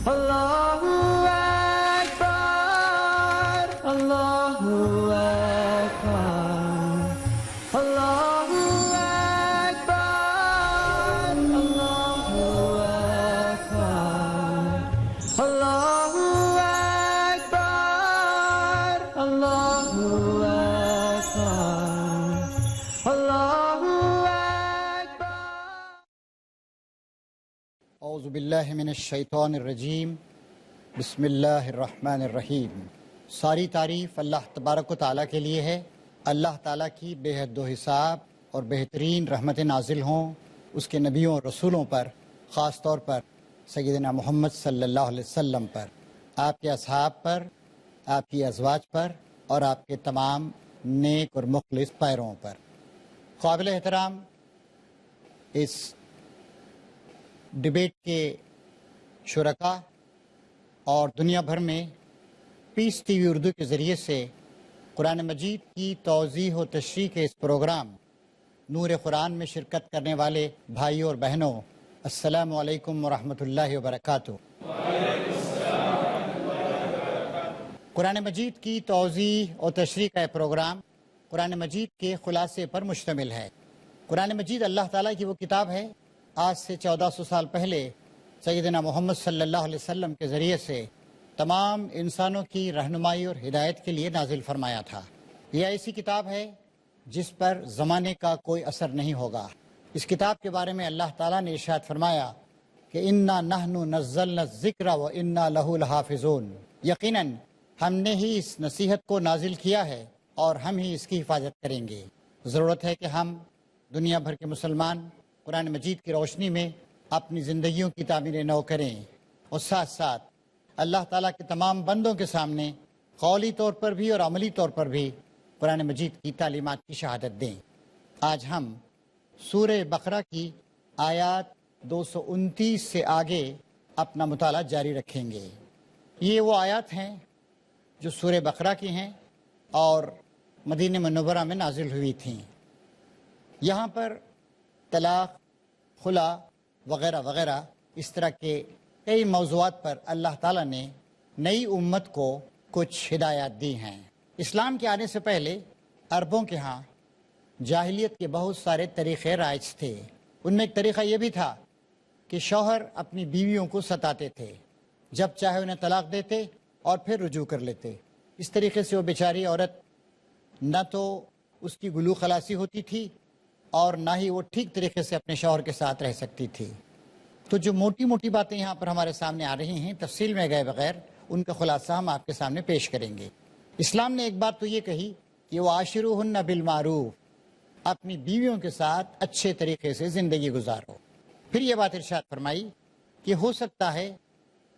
اللہ اکبر اللہ اکبر اللہ اکبر اللہ اکبر اللہ اکبر اللہ اکبر اللہ اکبر۔ اعوذ باللہ من الشیطان الرجیم، بسم اللہ الرحمن الرحیم۔ ساری تعریف اللہ تبارک و تعالیٰ کے لیے ہے۔ اللہ تعالیٰ کی بے حد و حساب اور بہترین رحمت نازل ہوں اس کے نبیوں اور رسولوں پر، خاص طور پر سیدنا محمد صلی اللہ علیہ وسلم پر، آپ کے اصحاب پر، آپ کی ازواج پر اور آپ کے تمام نیک اور مخلص پیروں پر۔ قابل احترام اس ڈبیٹ کے شرکاء اور دنیا بھر میں پیس ٹی وی اردو کے ذریعے سے قرآن مجید کی توضیح و تشریح کے اس پروگرام نور قرآن میں شرکت کرنے والے بھائیوں اور بہنوں، السلام علیکم ورحمۃ اللہ وبرکاتہ۔ قرآن مجید کی توضیح و تشریح کا یہ پروگرام قرآن مجید کے خلاصے پر مشتمل ہے۔ قرآن مجید اللہ تعالیٰ کی وہ کتاب ہے آج سے 1400 سال پہلے سیدنا محمد صلی اللہ علیہ وسلم کے ذریعے سے تمام انسانوں کی رہنمائی اور ہدایت کے لیے نازل فرمایا تھا۔ یہ ایسی کتاب ہے جس پر زمانے کا کوئی اثر نہیں ہوگا۔ اس کتاب کے بارے میں اللہ تعالیٰ نے ارشاد فرمایا کہ انا نحن نزلنا الذکر و انا لہ لحافظون، یقیناً ہم نے ہی اس نصیحت کو نازل کیا ہے اور ہم ہی اس کی حفاظت کریں گے۔ ضرورت ہے کہ ہم دنیا بھر کے مسلمان قرآن مجید کی روشنی میں اپنی زندگیوں کی تعمیر نو کریں اور ساتھ ساتھ اللہ تعالیٰ کے تمام بندوں کے سامنے قولی طور پر بھی اور عملی طور پر بھی قرآن مجید کی تعلیمات کی شہادت دیں۔ آج ہم سورہ بقرہ کی آیات 229 سے آگے اپنا مطالعہ جاری رکھیں گے۔ یہ وہ آیات ہیں جو سورہ بقرہ کی ہیں اور مدینہ منورہ میں نازل ہوئی تھیں۔ یہاں پر طلاق، خلا وغیرہ وغیرہ اس طرح کے کئی موضوعات پر اللہ تعالیٰ نے نئی امت کو کچھ ہدایات دی ہیں۔ اسلام کے آنے سے پہلے عربوں کے ہاں جاہلیت کے بہت سارے طریقے رائج تھے۔ ان میں ایک طریقہ یہ بھی تھا کہ شوہر اپنی بیویوں کو ستاتے تھے، جب چاہے انہیں طلاق دیتے اور پھر رجوع کر لیتے۔ اس طریقے سے وہ بیچاری عورت نہ تو اس کی گلو خلاصی ہوتی تھی اور نہ ہی وہ ٹھیک طریقے سے اپنے شوہر کے ساتھ رہ سکتی تھی۔ تو جو موٹی موٹی باتیں یہاں پر ہمارے سامنے آ رہی ہیں، تفصیل میں گئے بغیر ان کا خلاصہ ہم آپ کے سامنے پیش کریں گے۔ اسلام نے ایک بات تو یہ کہی کہ وہ عاشروہن بالمعروف، اپنی بیویوں کے ساتھ اچھے طریقے سے زندگی گزارو۔ پھر یہ بات ارشاد فرمائی کہ ہو سکتا ہے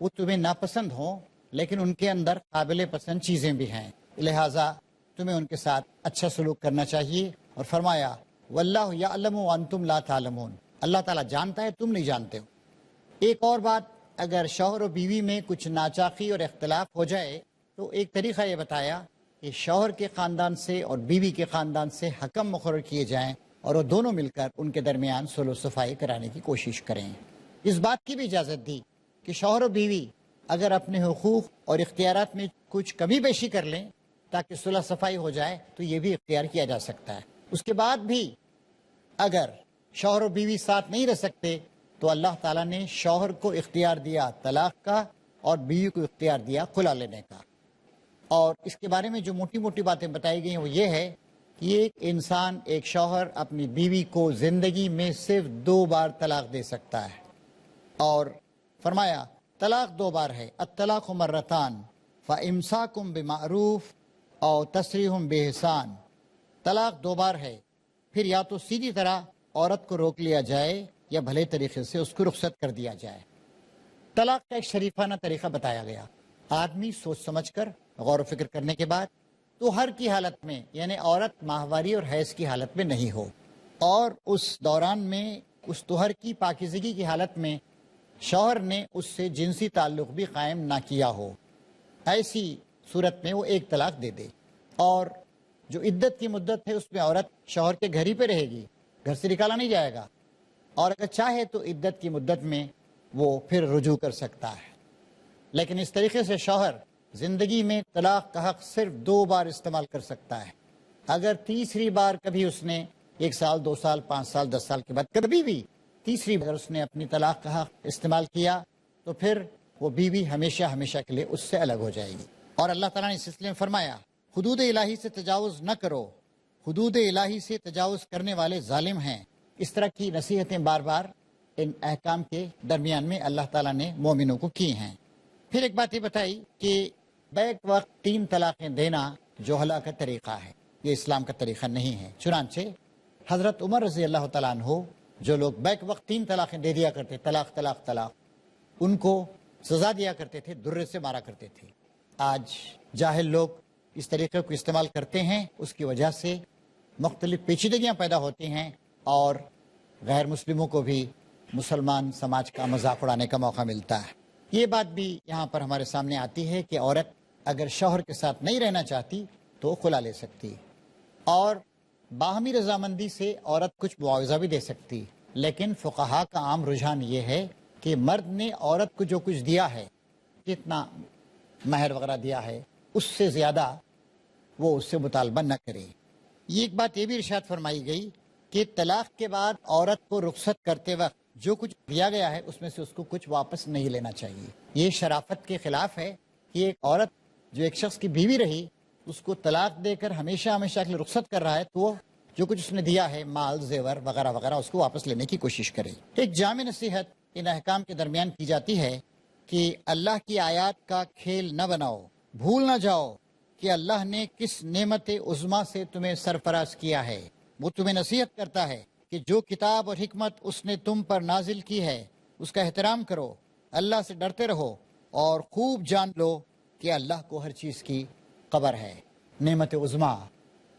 وہ تمہیں ناپسند ہوں لیکن ان کے اندر قابل پسند چیزیں بھی ہیں، لہٰذا تمہیں ان کے ساتھ اچھا سلوک کرنا چاہیے۔ اور فرمایا واللہ یعلم وانتم لا تعلمون، اللہ تعالیٰ جانتا ہے تم نہیں جانتے ہو۔ ایک اور بات، اگر شوہر و بیوی میں کچھ ناچاقی اور اختلاف ہو جائے تو ایک طریقہ یہ بتایا کہ شوہر کے خاندان سے اور بیوی کے خاندان سے حکم مقرر کیے جائیں اور وہ دونوں مل کر ان کے درمیان صلح و صفائی کرانے کی کوشش کریں۔ اس بات کی بھی اجازت دی کہ شوہر و بیوی اگر اپنے حقوق اور اختیارات میں کچھ کمی بیشی کر لیں تاکہ صلح صفائی ہو جائے تو یہ بھی اختیار کیا جا سکتا ہے۔ اس کے بعد بھی اگر شوہر و بیوی ساتھ نہیں رہ سکتے تو اللہ تعالیٰ نے شوہر کو اختیار دیا طلاق کا اور بیوی کو اختیار دیا خلا لینے کا۔ اور اس کے بارے میں جو موٹی موٹی باتیں بتائی گئی ہیں وہ یہ ہے کہ ایک انسان، ایک شوہر اپنی بیوی کو زندگی میں صرف 2 بار طلاق دے سکتا ہے، اور فرمایا طلاق 2 بار ہے، الطلاق مرتان فامساکم بمعروف او تسریح باحسان۔ طلاق 2 بار ہے، پھر یا تو سیدھی طرح عورت کو روک لیا جائے یا بھلے طریقے سے اس کو رخصت کر دیا جائے۔ طلاق کا ایک شریفانہ طریقہ بتایا گیا۔ آدمی سوچ سمجھ کر غور و فکر کرنے کے بعد طہر کی حالت میں، یعنی عورت ماہواری اور حیض کی حالت میں نہیں ہو، اور اس دوران میں اس طہر کی پاکیزگی کی حالت میں شوہر نے اس سے جنسی تعلق بھی قائم نہ کیا ہو، ایسی صورت میں وہ 1 طلاق دے دے۔ اور جو عدت کی مدت ہے اس میں عورت شوہر کے گھر ہی پہ رہے گی، گھر سے نکالا نہیں جائے گا، اور اگر چاہے تو عدت کی مدت میں وہ پھر رجوع کر سکتا ہے۔ لیکن اس طریقے سے شوہر زندگی میں طلاق کا حق صرف 2 بار استعمال کر سکتا ہے۔ اگر تیسری بار کبھی اس نے 1 سال 2 سال 5 سال 10 سال کے بعد کبھی بھی تیسری بار اس نے اپنی طلاق کا حق استعمال کیا تو پھر وہ بیوی ہمیشہ ہمیشہ کے لیے اس سے الگ ہو جائے گی۔ اور اللہ تعالیٰ نے اس سلسلے میں فرمایا حدود الہی سے تجاوز نہ کرو، حدود الہی سے تجاوز کرنے والے ظالم ہیں۔ اس طرح کی نصیحتیں بار بار ان احکام کے درمیان میں اللہ تعالیٰ نے مومنوں کو کی ہیں۔ پھر ایک بات یہ بتائی کہ بیک وقت 3 طلاقیں دینا جو ہلاک کا طریقہ ہے، یہ اسلام کا طریقہ نہیں ہے۔ چنانچہ حضرت عمر رضی اللہ تعالیٰ عنہ جو لوگ بیک وقت 3 طلاقیں دے دیا کرتے، طلاق طلاق طلاق، ان کو سزا دیا کرتے تھے، درے سے مارا کرتے تھے۔ آج جاہل لوگ اس طریقے کو استعمال کرتے ہیں، اس کی وجہ سے مختلف پیچیدگیاں پیدا ہوتی ہیں اور غیر مسلموں کو بھی مسلمان سماج کا مذاق اڑانے کا موقع ملتا ہے۔ یہ بات بھی یہاں پر ہمارے سامنے آتی ہے کہ عورت اگر شوہر کے ساتھ نہیں رہنا چاہتی تو خلا لے سکتی، اور باہمی رضامندی سے عورت کچھ معاوضہ بھی دے سکتی، لیکن فقہا کا عام رجحان یہ ہے کہ مرد نے عورت کو جو کچھ دیا ہے، جتنا مہر وغیرہ دیا ہے، اس سے زیادہ وہ اس سے مطالبہ نہ کرے۔ یہ ایک بات یہ بھی ارشاد فرمائی گئی کہ طلاق کے بعد عورت کو رخصت کرتے وقت جو کچھ دیا گیا ہے اس میں سے اس کو کچھ واپس نہیں لینا چاہیے۔ یہ شرافت کے خلاف ہے کہ ایک عورت جو ایک شخص کی بیوی رہی اس کو طلاق دے کر ہمیشہ ہمیشہ کے لیے رخصت کر رہا ہے تو وہ جو کچھ اس نے دیا ہے، مال زیور وغیرہ وغیرہ، اس کو واپس لینے کی کوشش کرے۔ ایک جامع نصیحت ان احکام کے درمیان کی جاتی ہے کہ اللہ کی آیات کا کھیل نہ بناؤ، بھول نہ جاؤ کہ اللہ نے کس نعمت عظمیٰ سے تمہیں سرفراز کیا ہے۔ وہ تمہیں نصیحت کرتا ہے کہ جو کتاب اور حکمت اس نے تم پر نازل کی ہے اس کا احترام کرو، اللہ سے ڈرتے رہو اور خوب جان لو کہ اللہ کو ہر چیز کی خبر ہے۔ نعمت عظمیٰ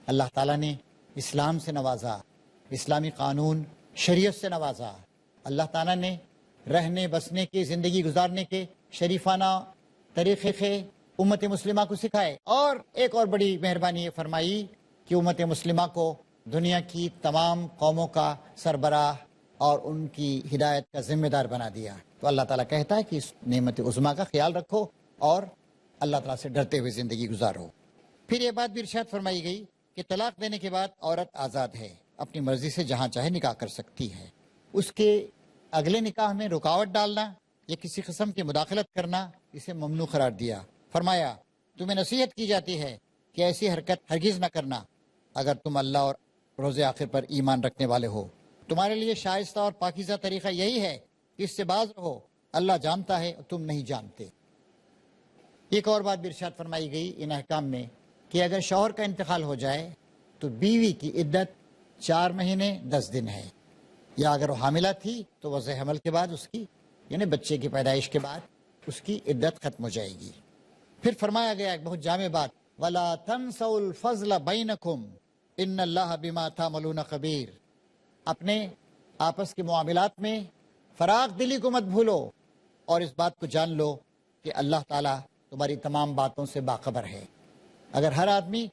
اللہ تعالیٰ نے اسلام سے نوازا، اسلامی قانون شریعت سے نوازا، اللہ تعالیٰ نے رہنے بسنے کے، زندگی گزارنے کے شریفانہ طریقے امت مسلمہ کو سکھائے، اور ایک اور بڑی مہربانی یہ فرمائی کہ امت مسلمہ کو دنیا کی تمام قوموں کا سربراہ اور ان کی ہدایت کا ذمہ دار بنا دیا۔ تو اللہ تعالیٰ کہتا ہے کہ اس نعمت عظمیٰ کا خیال رکھو اور اللہ تعالیٰ سے ڈرتے ہوئے زندگی گزارو۔ پھر یہ بات بھی ارشاد فرمائی گئی کہ طلاق دینے کے بعد عورت آزاد ہے، اپنی مرضی سے جہاں چاہے نکاح کر سکتی ہے۔ اس کے اگلے نکاح میں رکاوٹ ڈالنا یا کسی قسم کی مداخلت کرنا اسے ممنوع قرار دیا۔ فرمایا تمہیں نصیحت کی جاتی ہے کہ ایسی حرکت ہرگز نہ کرنا اگر تم اللہ اور روز آخر پر ایمان رکھنے والے ہو۔ تمہارے لیے شائستہ اور پاکیزہ طریقہ یہی ہے کہ اس سے باز رہو، اللہ جانتا ہے اور تم نہیں جانتے۔ ایک اور بات بھی ارشاد فرمائی گئی ان احکام میں کہ اگر شوہر کا انتقال ہو جائے تو بیوی کی عدت 4 مہینے 10 دن ہے، یا اگر وہ حاملہ تھی تو وضع حمل کے بعد اس کی، یعنی بچے کی پیدائش کے بعد اس کی عدت ختم ہو جائے گی۔ پھر فرمایا گیا ایک بہت جامع بات، وَلَا تَنْسَوْا الْفَضْلَ بَيْنَكُمْ إِنَّ اللَّهَ بِمَا تَعْمَلُونَ خَبِيرٌ۔ اپنے آپس کے معاملات میں فراغ دلی کو مت بھولو اور اس بات کو جان لو کہ اللہ تعالیٰ تمہاری تمام باتوں سے باخبر ہے۔ اگر ہر آدمی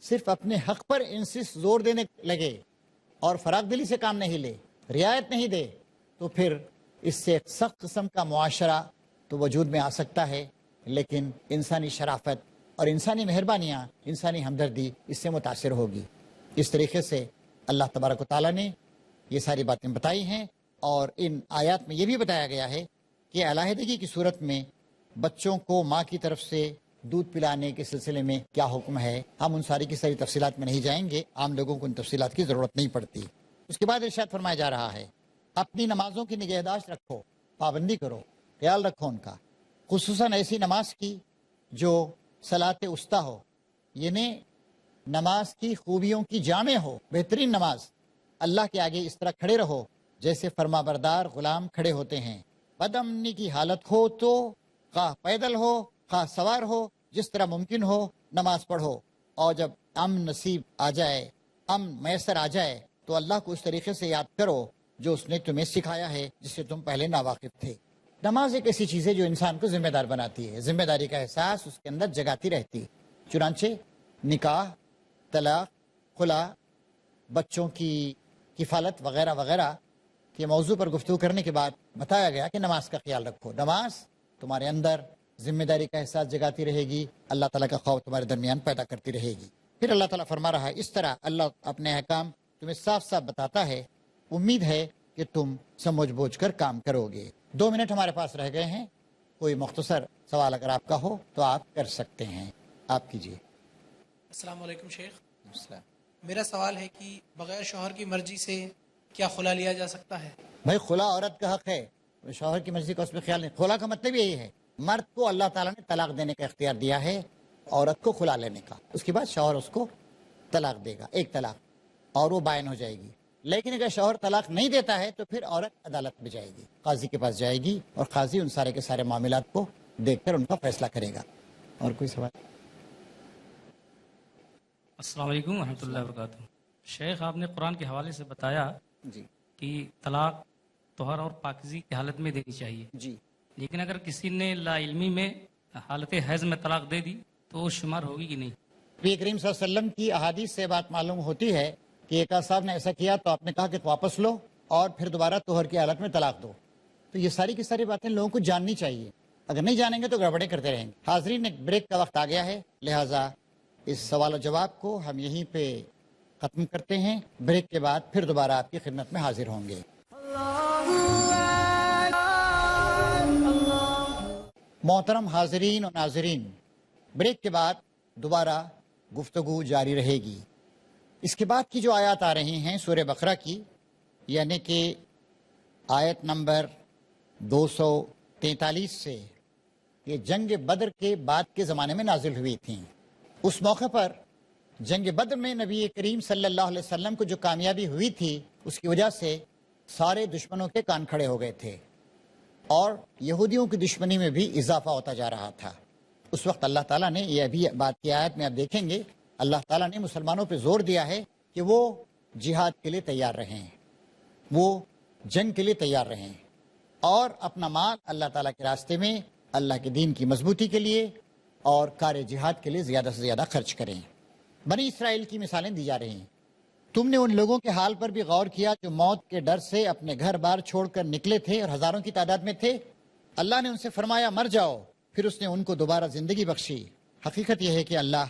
صرف اپنے حق پر انسسٹ زور دینے لگے اور فراغ دلی سے کام نہیں لے، رعایت نہیں دے، تو پھر اس سے ایک سخت قسم کا معاشرہ تو وجود میں آ سکتا ہے، لیکن انسانی شرافت اور انسانی مہربانیاں، انسانی ہمدردی اس سے متاثر ہوگی۔ اس طریقے سے اللہ تبارک و تعالیٰ نے یہ ساری باتیں بتائی ہیں، اور ان آیات میں یہ بھی بتایا گیا ہے کہ علیحدگی کی صورت میں بچوں کو ماں کی طرف سے دودھ پلانے کے سلسلے میں کیا حکم ہے۔ ہم ان ساری کی ساری تفصیلات میں نہیں جائیں گے، عام لوگوں کو ان تفصیلات کی ضرورت نہیں پڑتی۔ اس کے بعد ارشاد فرمایا جا رہا ہے اپنی نمازوں کی نگہداشت رکھو، پابندی کرو، خیال رکھو ان کا، خصوصاً ایسی نماز کی جو صلاۃ وسطیٰ ہو، یعنی نماز کی خوبیوں کی جامع ہو، بہترین نماز۔ اللہ کے آگے اس طرح کھڑے رہو جیسے فرما بردار غلام کھڑے ہوتے ہیں۔ بد امنی کی حالت ہو تو خواہ پیدل ہو خواہ سوار ہو، جس طرح ممکن ہو نماز پڑھو، اور جب امن نصیب آ جائے، امن میسر آ جائے، تو اللہ کو اس طریقے سے یاد کرو جو اس نے تمہیں سکھایا ہے، جس سے تم پہلے ناواقف تھے۔ نماز ایک ایسی چیز ہے جو انسان کو ذمہ دار بناتی ہے، ذمہ داری کا احساس اس کے اندر جگاتی رہتی۔ چنانچہ نکاح، طلاق، خلا، بچوں کی کفالت وغیرہ وغیرہ کے موضوع پر گفتگو کرنے کے بعد بتایا گیا کہ نماز کا خیال رکھو۔ نماز تمہارے اندر ذمہ داری کا احساس جگاتی رہے گی، اللہ تعالیٰ کا خوف تمہارے درمیان پیدا کرتی رہے گی۔ پھر اللہ تعالیٰ فرما رہا ہے اس طرح اللہ اپنے احکام تمہیں صاف صاف بتاتا ہے، امید ہے کہ تم سمجھ بوجھ کر کام کرو گے۔ 2 منٹ ہمارے پاس رہ گئے ہیں، کوئی مختصر سوال اگر آپ کا ہو تو آپ کر سکتے ہیں، آپ کیجیے۔ السلام علیکم شیخ، میرا سوال ہے کہ بغیر شوہر کی مرضی سے کیا خلا لیا جا سکتا ہے؟ بھائی خلا عورت کا حق ہے، شوہر کی مرضی کا اس میں خیال نہیں۔ خلا کا مطلب یہی ہے مرد کو اللہ تعالیٰ نے طلاق دینے کا اختیار دیا ہے، عورت کو خلا لینے کا، اس کے بعد شوہر اس کو طلاق دے گا، ایک طلاق، اور وہ بائن ہو جائے گی۔ لیکن اگر شوہر طلاق نہیں دیتا ہے تو پھر عورت عدالت میں جائے گی، قاضی کے پاس جائے گی، اور قاضی ان سارے کے سارے معاملات کو دیکھ کر ان کا فیصلہ کرے گا۔ اور کوئی سوال؟ السلام علیکم ورحمۃ اللہ وبرکاتہ۔ شیخ، آپ نے قرآن کے حوالے سے بتایا جی کہ طلاق طہر اور پاکیزگی کی حالت میں دینی چاہیے، جی لیکن اگر کسی نے لا علمی میں حالت حیض میں طلاق دے دی تو وہ شمار ہوگی کہ نہیں؟ نبی کریم صلی اللہ علیہ وسلم کی احادیث سے بات معلوم ہوتی ہے کہ ایک صاحب نے ایسا کیا تو آپ نے کہا کہ واپس لو اور پھر دوبارہ طہر کی حالت میں طلاق دو۔ تو یہ ساری کی ساری باتیں لوگوں کو جاننی چاہیے، اگر نہیں جانیں گے تو گڑبڑیں کرتے رہیں گے۔ حاضرین، ایک بریک کا وقت آ گیا ہے، لہٰذا اس سوال و جواب کو ہم یہیں پہ ختم کرتے ہیں۔ بریک کے بعد پھر دوبارہ آپ کی خدمت میں حاضر ہوں گے۔ محترم حاضرین و ناظرین، بریک کے بعد دوبارہ گفتگو جاری رہے گی۔ اس کے بعد کی جو آیات آ رہی ہیں سورہ بقرہ کی، یعنی کہ آیت نمبر 243 سے، یہ جنگ بدر کے بعد کے زمانے میں نازل ہوئی تھیں۔ اس موقع پر جنگ بدر میں نبی کریم صلی اللہ علیہ وسلم کو جو کامیابی ہوئی تھی، اس کی وجہ سے سارے دشمنوں کے کان کھڑے ہو گئے تھے، اور یہودیوں کی دشمنی میں بھی اضافہ ہوتا جا رہا تھا۔ اس وقت اللہ تعالیٰ نے، یہ ابھی بات کی آیت میں آپ دیکھیں گے، اللہ تعالیٰ نے مسلمانوں پہ زور دیا ہے کہ وہ جہاد کے لیے تیار رہیں، وہ جنگ کے لیے تیار رہیں، اور اپنا مال اللہ تعالیٰ کے راستے میں اللہ کے دین کی مضبوطی کے لیے اور کار جہاد کے لیے زیادہ سے زیادہ خرچ کریں۔ بنی اسرائیل کی مثالیں دی جا رہی ہیں۔ تم نے ان لوگوں کے حال پر بھی غور کیا جو موت کے ڈر سے اپنے گھر بار چھوڑ کر نکلے تھے اور ہزاروں کی تعداد میں تھے؟ اللہ نے ان سے فرمایا مر جاؤ، پھر اس نے ان کو دوبارہ زندگی بخشی۔ حقیقت یہ ہے کہ اللہ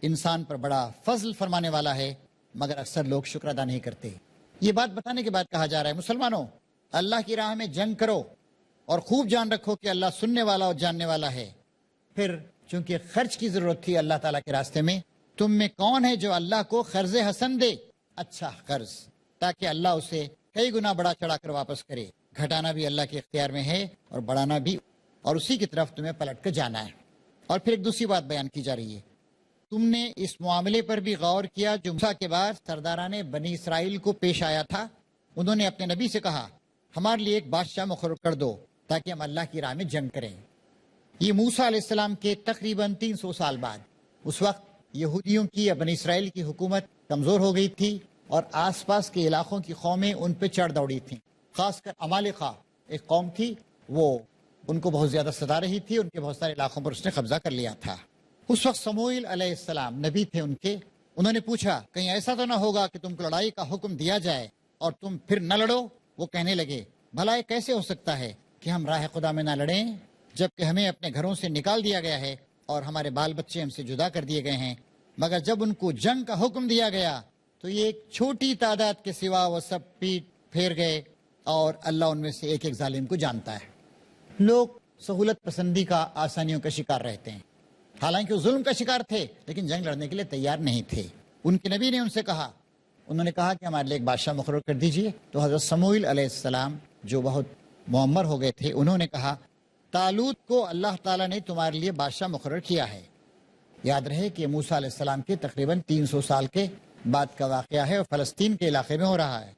انسان پر بڑا فضل فرمانے والا ہے، مگر اکثر لوگ شکر ادا نہیں کرتے۔ یہ بات بتانے کے بعد کہا جا رہا ہے مسلمانوں، اللہ کی راہ میں جنگ کرو اور خوب جان رکھو کہ اللہ سننے والا اور جاننے والا ہے۔ پھر چونکہ خرچ کی ضرورت تھی اللہ تعالیٰ کے راستے میں، تم میں کون ہے جو اللہ کو قرض حسن دے، اچھا قرض، تاکہ اللہ اسے کئی گنا بڑا چڑھا کر واپس کرے؟ گھٹانا بھی اللہ کے اختیار میں ہے اور بڑھانا بھی، اور اسی کی طرف تمہیں پلٹ کر جانا ہے۔ اور پھر ایک دوسری بات بیان کی جا رہی ہے، تم نے اس معاملے پر بھی غور کیا جو موسیٰ کے بعد سرداران بنی اسرائیل کو پیش آیا تھا؟ انہوں نے اپنے نبی سے کہا ہمارے لیے ایک بادشاہ مقرر کر دو تاکہ ہم اللہ کی راہ میں جنگ کریں۔ یہ موسیٰ علیہ السلام کے تقریباً 300 سال بعد۔ اس وقت یہودیوں کی یا بنی اسرائیل کی حکومت کمزور ہو گئی تھی، اور آس پاس کے علاقوں کی قومیں ان پہ چڑھ دوڑی تھیں، خاص کر عمالقہ ایک قوم تھی، وہ ان کو بہت زیادہ ستا رہی تھی، ان کے بہت سارے علاقوں پر اس نے قبضہ کر لیا تھا۔ اس وقت سموئیل علیہ السلام نبی تھے ان کے، انہوں نے پوچھا کہیں ایسا تو نہ ہوگا کہ تم کو لڑائی کا حکم دیا جائے اور تم پھر نہ لڑو؟ وہ کہنے لگے بھلا یہ کیسے ہو سکتا ہے کہ ہم راہ خدا میں نہ لڑیں، جبکہ ہمیں اپنے گھروں سے نکال دیا گیا ہے اور ہمارے بال بچے ہم سے جدا کر دیے گئے ہیں؟ مگر جب ان کو جنگ کا حکم دیا گیا تو یہ ایک چھوٹی تعداد کے سوا وہ سب پیٹ پھیر گئے، اور اللہ ان میں سے ایک ایک ظالم کو جانتا ہے۔ لوگ سہولت پسندی کا، آسانیوں کا شکار رہتے ہیں، حالانکہ وہ ظلم کا شکار تھے لیکن جنگ لڑنے کے لیے تیار نہیں تھے۔ ان کے نبی نے ان سے کہا، انہوں نے کہا کہ ہمارے لیے ایک بادشاہ مقرر کر دیجئے۔ تو حضرت سموئیل علیہ السلام جو بہت معمر ہو گئے تھے، انہوں نے کہا طالوت کو اللہ تعالیٰ نے تمہارے لیے بادشاہ مقرر کیا ہے۔ یاد رہے کہ موسیٰ علیہ السلام کے تقریباً 300 سال کے بعد کا واقعہ ہے اور فلسطین کے علاقے میں ہو رہا ہے۔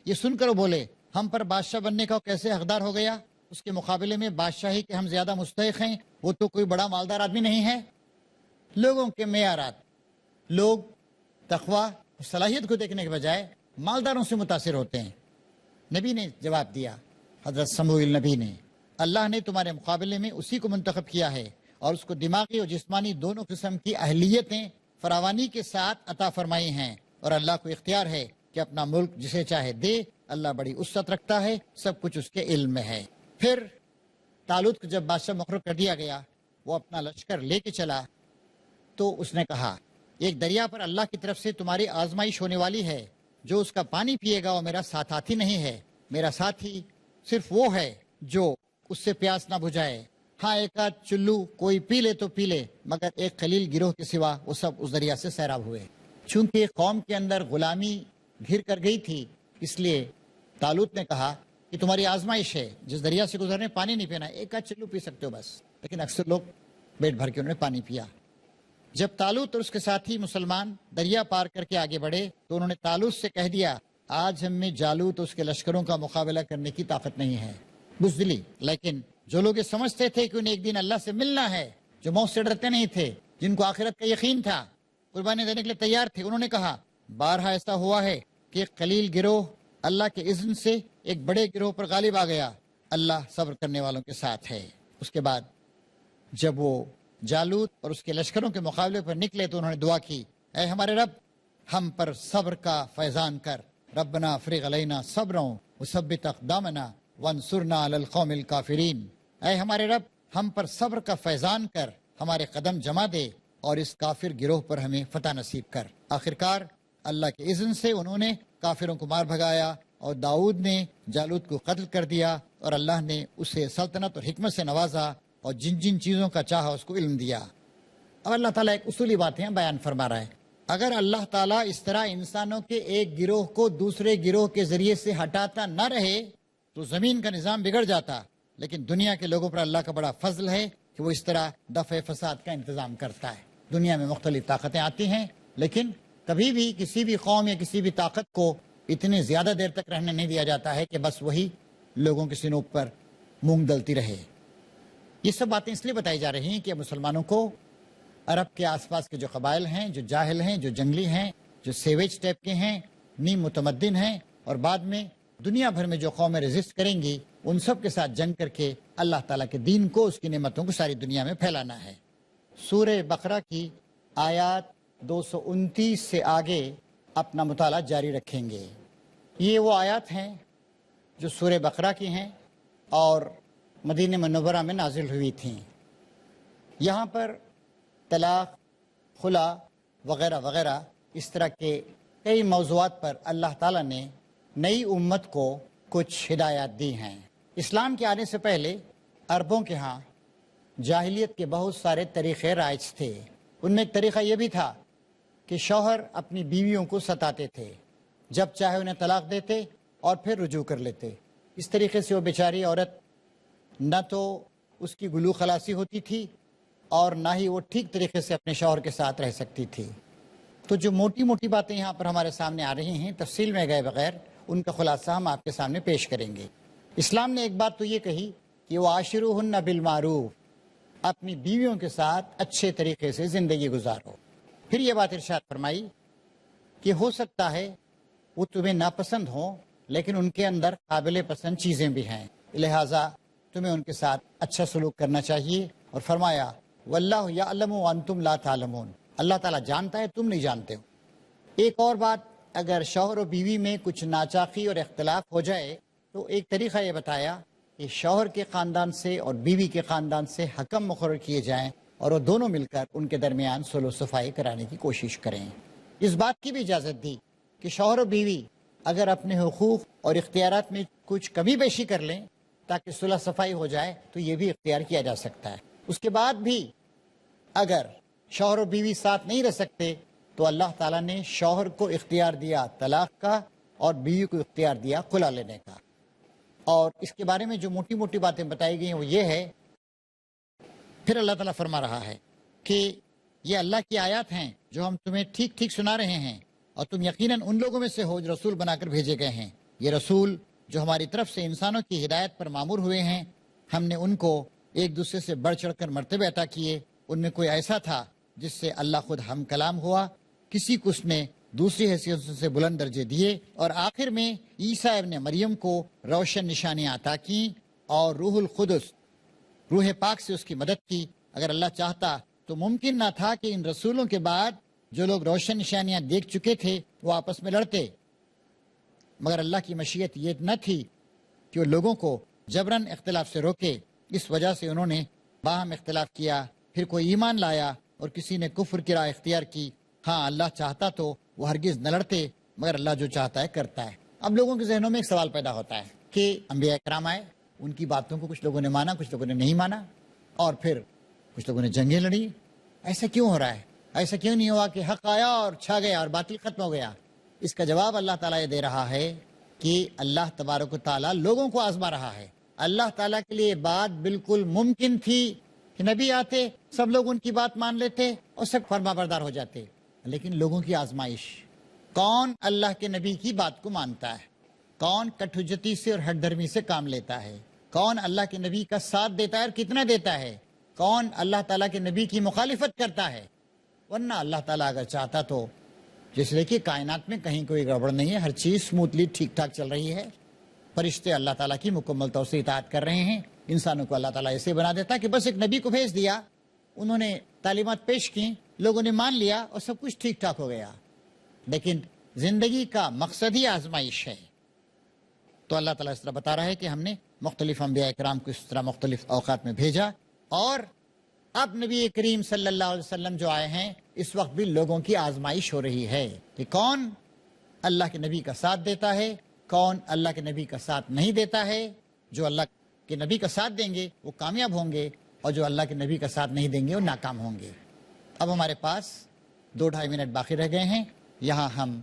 یہ سن کر وہ بولے ہم پر بادشاہ بننے کا کیسے حقدار ہو گیا؟ اس کے مقابلے میں بادشاہی کے ہم زیادہ مستحق ہیں، وہ تو کوئی بڑا مالدار آدمی نہیں ہے۔ لوگوں کے معیارات، لوگ تقویٰ صلاحیت کو دیکھنے کے بجائے مالداروں سے متاثر ہوتے ہیں۔ نبی نے جواب دیا، حضرت سموئیل نبی نے، اللہ نے تمہارے مقابلے میں اسی کو منتخب کیا ہے اور اس کو دماغی اور جسمانی دونوں قسم کی اہلیتیں فراوانی کے ساتھ عطا فرمائی ہیں، اور اللہ کو اختیار ہے کہ اپنا ملک جسے چاہے دے۔ اللہ بڑی وسعت رکھتا ہے، سب کچھ اس کے علم میں ہے۔ پھر طالوت کو جب بادشاہ مقرر کر دیا گیا وہ اپنا لشکر لے کے چلا تو اس نے کہا ایک دریا پر اللہ کی طرف سے تمہاری آزمائش ہونے والی ہے، جو اس کا پانی پیے گا وہ میرا ساتھی نہیں ہے، میرا ساتھی صرف وہ ہے جو اس سے پیاس نہ بجھائے۔ ہاں ایک آدھ چلو کوئی پی لے تو پی لے، مگر ایک قلیل گروہ کے سوا وہ سب اس دریا سے سیراب ہوئے۔ چونکہ قوم کے اندر غلامی گھر کر گئی تھی، اس لیے طالوت نے کہا کہ تمہاری آزمائش ہے، جس دریا سے گزرنے پانی نہیں پینا، ایک آدھ چلو پی سکتے ہو بس، لیکن اکثر لوگ پیٹ بھر کے انہوں نے پانی پیا۔ جب طالوت اور اس کے ساتھی مسلمان دریا پار کر کے آگے بڑھے تو انہوں نے طالوت سے کہہ دیا آج ہم میں جالوت اور اس کے لشکروں کا مقابلہ کرنے کی طاقت نہیں ہے۔ بزدلی، لیکن جو لوگ یہ سمجھتے تھے کہ انہیں ایک دن اللہ سے ملنا ہے، جو موت سے ڈرتے نہیں تھے، جن کو آخرت کا یقین تھا، قربانی دینے کے لیے تیار تھے، انہوں نے کہا بارہا ایسا ہوا ہے کہ ایک قلیل گروہ اللہ کے اذن سے ایک بڑے گروہ پر غالب آ گیا، اللہ صبر کرنے والوں کے ساتھ ہے۔ اس کے بعد جب وہ جالوت اور اس کے لشکروں کے مقابلے پر نکلے تو انہوں نے دعا کی اے ہمارے رب ہم پر صبر کا فیضان کر، ربنا افرغ علینا صبرا وثبت اقدامنا وانصرنا علی القوم الکافرین، اے ہمارے رب ہم پر صبر کا فیضان کر، ہمارے قدم جما دے اور اس کافر گروہ پر ہمیں فتح نصیب کر۔ آخرکار اللہ کے اذن سے انہوں نے کافروں کو مار بھگایا اور داؤد نے جالوت کو قتل کر دیا اور اللہ نے اسے سلطنت اور حکمت سے نوازا اور جن جن چیزوں کا چاہا اس کو علم دیا۔ اب اللہ تعالیٰ ایک اصولی باتیں بیان فرما رہا ہے، اگر اللہ تعالیٰ اس طرح انسانوں کے ایک گروہ کو دوسرے گروہ کے ذریعے سے ہٹاتا نہ رہے تو زمین کا نظام بگڑ جاتا، لیکن دنیا کے لوگوں پر اللہ کا بڑا فضل ہے کہ وہ اس طرح دفع فساد کا انتظام کرتا ہے۔ دنیا میں مختلف طاقتیں آتی ہیں، لیکن کبھی بھی کسی بھی قوم یا کسی بھی طاقت کو اتنی زیادہ دیر تک رہنے نہیں دیا جاتا ہے کہ بس وہی لوگوں کے سینوں پر مونگ دلتی رہے۔ یہ سب باتیں اس لیے بتائی جا رہی ہیں کہ مسلمانوں کو عرب کے آس پاس کے جو قبائل ہیں، جو جاہل ہیں، جو جنگلی ہیں، جو سیویج ٹائپ کے ہیں، نیم متمدن ہیں، اور بعد میں دنیا بھر میں جو قومیں ریزسٹ کریں گی ان سب کے ساتھ جنگ کر کے اللہ تعالیٰ کے دین کو، اس کی نعمتوں کو ساری دنیا میں پھیلانا ہے۔ سورہ بقرہ کی آیات 229 سے آگے اپنا مطالعہ جاری رکھیں گے۔ یہ وہ آیات ہیں جو سورہ بقرہ کی ہیں اور مدینہ منورہ میں نازل ہوئی تھیں۔ یہاں پر طلاق، خلا وغیرہ وغیرہ اس طرح کے کئی موضوعات پر اللہ تعالیٰ نے نئی امت کو کچھ ہدایات دی ہیں۔ اسلام کے آنے سے پہلے عربوں کے ہاں جاہلیت کے بہت سارے طریقے رائج تھے۔ ان میں ایک طریقہ یہ بھی تھا کہ شوہر اپنی بیویوں کو ستاتے تھے، جب چاہے انہیں طلاق دیتے اور پھر رجوع کر لیتے۔ اس طریقے سے وہ بیچاری عورت نہ تو اس کی گلو خلاصی ہوتی تھی اور نہ ہی وہ ٹھیک طریقے سے اپنے شوہر کے ساتھ رہ سکتی تھی۔ تو جو موٹی موٹی باتیں یہاں پر ہمارے سامنے آ رہی ہیں، تفصیل میں گئے بغیر ان کا خلاصہ ہم آپ کے سامنے پیش کریں گے۔ اسلام نے ایک بات تو یہ کہی کہ وَعَاشِرُوهُنَّ بِالْمَعْرُوفِ، اپنی بیویوں کے ساتھ اچھے طریقے سے زندگی گزارو۔ پھر یہ بات ارشاد فرمائی کہ ہو سکتا ہے وہ تمہیں ناپسند ہوں لیکن ان کے اندر قابل پسند چیزیں بھی ہیں، لہٰذا تمہیں ان کے ساتھ اچھا سلوک کرنا چاہیے۔ اور فرمایا وَاللَّهُ يَعْلَمُ وَأَنْتُمْ لَا تَعْلَمُونَ، اللہ تعالیٰ جانتا ہے تم نہیں جانتے ہو۔ ایک اور بات، اگر شوہر و بیوی میں کچھ ناچاقی اور اختلاف ہو جائے تو ایک طریقہ یہ بتایا کہ شوہر کے خاندان سے اور بیوی کے خاندان سے حکم مقرر کیے جائیں اور وہ دونوں مل کر ان کے درمیان صلح و صفائی کرانے کی کوشش کریں۔ اس بات کی بھی اجازت دی کہ شوہر و بیوی اگر اپنے حقوق اور اختیارات میں کچھ کمی بیشی کر لیں تاکہ صلح صفائی ہو جائے تو یہ بھی اختیار کیا جا سکتا ہے۔ اس کے بعد بھی اگر شوہر و بیوی ساتھ نہیں رہ سکتے تو اللہ تعالیٰ نے شوہر کو اختیار دیا طلاق کا اور بیوی کو اختیار دیا خلا لینے کا۔ اور اس کے بارے میں جو موٹی موٹی باتیں بتائی گئی ہیں وہ یہ ہے، پھر اللہ تعالیٰ فرما رہا ہے کہ یہ اللہ کی آیات ہیں جو ہم تمہیں ٹھیک ٹھیک سنا رہے ہیں، اور تم یقیناً ان لوگوں میں سے ہو جو رسول بنا کر بھیجے گئے ہیں۔ یہ رسول جو ہماری طرف سے انسانوں کی ہدایت پر معمور ہوئے ہیں، ہم نے ان کو ایک دوسرے سے بڑھ چڑھ کر مرتبے عطا کیے۔ ان میں کوئی ایسا تھا جس سے اللہ خود ہم کلام ہوا، کسی کو اس نے دوسری حیثیتوں سے بلند درجے دیے، اور آخر میں عیسیٰ ابن مریم کو روشن نشانیاں عطا کیں اور روح القدس، روح پاک سے اس کی مدد کی۔ اگر اللہ چاہتا تو ممکن نہ تھا کہ ان رسولوں کے بعد جو لوگ روشن نشانیاں دیکھ چکے تھے وہ آپس میں لڑتے، مگر اللہ کی مشیت یہ نہ تھی کہ وہ لوگوں کو جبراً اختلاف سے روکے۔ اس وجہ سے انہوں نے باہم اختلاف کیا، پھر کوئی ایمان لایا اور کسی نے کفر کی راہ اختیار کی، ہاں اللہ چاہتا تو وہ ہرگز نہ لڑتے، مگر اللہ جو چاہتا ہے کرتا ہے۔ اب لوگوں کے ذہنوں میں ایک سوال پیدا ہوتا ہے کہ انبیاء کرام آئے، ان کی باتوں کو کچھ لوگوں نے مانا، کچھ لوگوں نے نہیں مانا، اور پھر کچھ لوگوں نے جنگیں لڑی، ایسا کیوں ہو رہا ہے؟ ایسا کیوں نہیں ہوا کہ حق آیا اور چھا گیا اور باطل ختم ہو گیا؟ اس کا جواب اللہ تعالیٰ یہ دے رہا ہے کہ اللہ تبارک و تعالیٰ لوگوں کو آزما رہا ہے۔ اللہ تعالیٰ کے لیے بات بالکل ممکن تھی کہ نبی آتے، سب لوگ ان کی بات مان لیتے اور سب فرما بردار ہو جاتے، لیکن لوگوں کی آزمائش، کون اللہ کے نبی کی بات کو مانتا ہے، کون کٹھجتی سے اور ہٹ دھرمی سے کام لیتا ہے، کون اللہ کے نبی کا ساتھ دیتا ہے اور کتنا دیتا ہے، کون اللہ تعالیٰ کے نبی کی مخالفت کرتا ہے۔ ورنہ اللہ تعالیٰ اگر چاہتا تو، جس لیے کہ کائنات میں کہیں کوئی گڑبڑ نہیں ہے، ہر چیز سموتھلی ٹھیک ٹھاک چل رہی ہے، فرشتے اللہ تعالیٰ کی مکمل طور سے اطاعت کر رہے ہیں، انسانوں کو اللہ تعالیٰ ایسے بنا دیتا کہ بس ایک نبی کو بھیج دیا، انہوں نے تعلیمات پیش کی، لوگوں نے مان لیا اور سب کچھ ٹھیک ٹھاک ہو گیا۔ لیکن زندگی کا مقصد ہی آزمائش ہے، تو اللہ تعالیٰ اس طرح بتا رہا ہے کہ ہم نے مختلف انبیاء کرام کو اس طرح مختلف اوقات میں بھیجا، اور اب نبی کریم صلی اللہ علیہ وسلم جو آئے ہیں اس وقت بھی لوگوں کی آزمائش ہو رہی ہے کہ کون اللہ کے نبی کا ساتھ دیتا ہے، کون اللہ کے نبی کا ساتھ نہیں دیتا ہے۔ جو اللہ کے نبی کا ساتھ دیں گے وہ کامیاب ہوں گے، اور جو اللہ کے نبی کا ساتھ نہیں دیں گے وہ ناکام ہوں گے۔ اب ہمارے پاس 2-2.5 منٹ باقی رہ گئے ہیں، یہاں ہم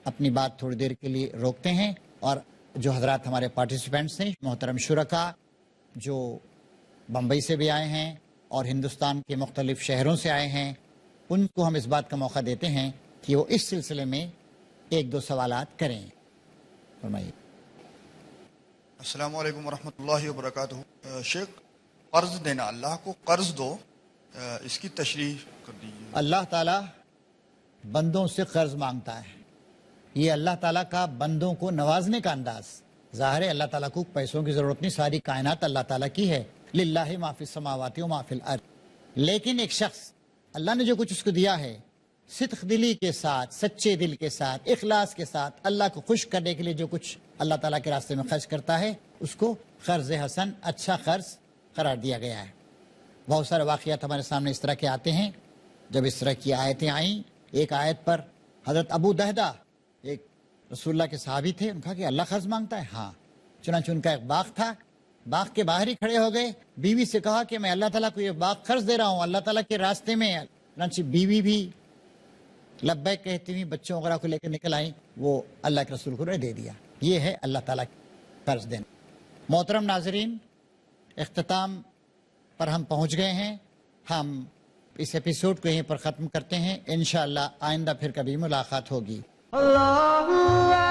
اپنی بات تھوڑی دیر کے لیے روکتے ہیں، اور جو حضرات ہمارے پارٹیسپینٹس ہیں، محترم شرکا جو بمبئی سے بھی آئے ہیں اور ہندوستان کے مختلف شہروں سے آئے ہیں، ان کو ہم اس بات کا موقع دیتے ہیں کہ وہ اس سلسلے میں 1-2 سوالات کریں۔ فرمائیے۔ السلام علیکم ورحمۃ اللہ وبرکاتہ۔ شیخ، قرض دینا، اللہ کو قرض دو، اس کی تشریح کر دیجیے۔ اللہ تعالیٰ بندوں سے قرض مانگتا ہے، یہ اللہ تعالیٰ کا بندوں کو نوازنے کا انداز۔ ظاہر ہے اللہ تعالیٰ کو پیسوں کی ضرورت نہیں، ساری کائنات اللہ تعالیٰ کی ہے، للہ ما فی السماوات و ما فی الارض۔ لیکن ایک شخص اللہ نے جو کچھ اس کو دیا ہے، صدق دلی کے ساتھ، سچے دل کے ساتھ، اخلاص کے ساتھ اللہ کو خوش کرنے کے لیے جو کچھ اللہ تعالیٰ کے راستے میں خرچ کرتا ہے، اس کو قرض حسن، اچھا قرض قرار دیا گیا ہے۔ بہت سارے واقعات ہمارے سامنے اس طرح کے آتے ہیں۔ جب اس طرح کی آیتیں آئیں، ایک آیت پر حضرت ابو دہدہ ایک رسول اللہ کے صحابی تھے، ان کہا کہ اللہ قرض مانگتا ہے؟ ہاں۔ چنانچہ ان کا ایک باغ تھا، باغ کے باہر ہی کھڑے ہو گئے، بیوی سے کہا کہ میں اللہ تعالیٰ کو یہ باغ قرض دے رہا ہوں اللہ تعالیٰ کے راستے میں۔ چنانچہ بیوی بھی لبیک کہتی ہوئی بچوں وغیرہ کو لے کر نکل آئیں، وہ اللہ کے رسول کو نے دے دیا۔ یہ ہے اللہ تعالیٰ قرض دینا۔ محترم ناظرین، اختتام پر ہم پہنچ گئے ہیں، ہم اس ایپیسوڈ کو یہیں پر ختم کرتے ہیں، انشاءاللہ آئندہ پھر کبھی ملاقات ہوگی۔ اللہ